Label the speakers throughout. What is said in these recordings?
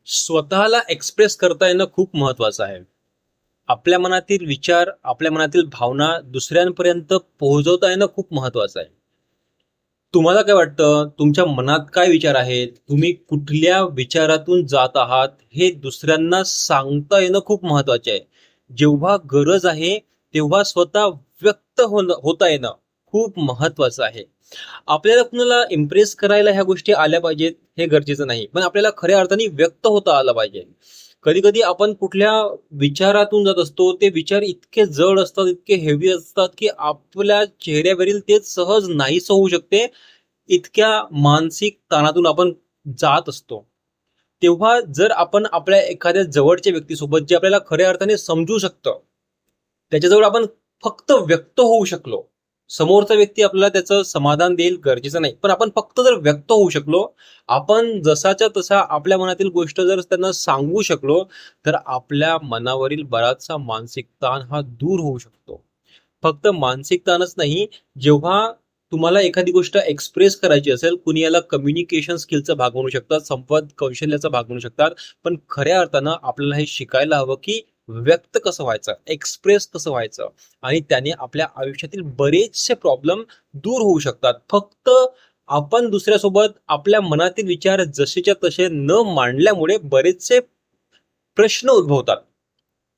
Speaker 1: स्वतःला एक्सप्रेस करता येणं खूप महत्वाचं आहे. आपल्या मनातील विचार, आपल्या मनातील भावना दुसऱ्यांपर्यंत पोहोचवता येणं खूप महत्वाचं आहे. तुम्हाला काय वाटतं? तुमच्या मनात काय विचार आहेत? तुम्ही कुठल्या विचारातून जात आहात? हे दुसऱ्यांना सांगता येणं खूप महत्वाचे आहे. जेव्हा गरज आहे, तेव्हा स्वतः व्यक्त होता येणं खूप महत्वाचं आहे. आपल्याला कुणाला इम्प्रेस करायला ह्या गोष्टी आल्या पाहिजेत हे गरजेचं नाही, पण आपल्याला खऱ्या अर्थाने व्यक्त होता आलं पाहिजे. कधी कधी आपण कुठल्या विचारातून जात असतो, ते विचार इतके जड असतात, इतके हेवी असतात की आपल्या चेहऱ्यावरील ते सहज नाहीस होऊ शकते. इतक्या मानसिक ताणातून आपण जात असतो. तेव्हा जर आपण आपल्या एखाद्या जवळच्या व्यक्तीसोबत, जे आपल्याला खऱ्या अर्थाने समजू शकतं, त्याच्याजवळ आपण फक्त व्यक्त होऊ शकलो, समोरचा व्यक्ती आपल्याला त्याचं समाधान देईल गरजेचं नाही, पण आपण फक्त जर व्यक्त होऊ शकलो, आपण जसाच्या तसा आपल्या मनातील गोष्ट जर त्यांना सांगू शकलो, तर आपल्या मनावरील बराचसा मानसिक ताण हा दूर होऊ शकतो. फक्त मानसिक ताणच नाही, जेव्हा तुम्हाला एखादी गोष्ट एक्सप्रेस करायची असेल, कुणी याला कम्युनिकेशन स्किलचा भाग म्हणू शकतात, संवाद कौशल्याचा भाग म्हणू शकतात, पण खऱ्या अर्थानं आपल्याला हे शिकायला हवं की व्यक्त कसं व्हायचं, एक्सप्रेस कसं व्हायचं, आणि त्याने आपल्या आयुष्यातील बरेचसे प्रॉब्लेम दूर होऊ शकतात. फक्त आपण दुसऱ्यासोबत आपल्या मनातील विचार जसेच्या तसे न मांडल्यामुळे बरेचसे प्रश्न उद्भवतात.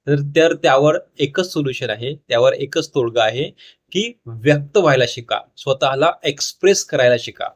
Speaker 1: तर त्यावर एकच सोल्युशन आहे, त्यावर एकच तोडगा आहे की व्यक्त व्हायला शिका, स्वतःला एक्सप्रेस करायला शिका.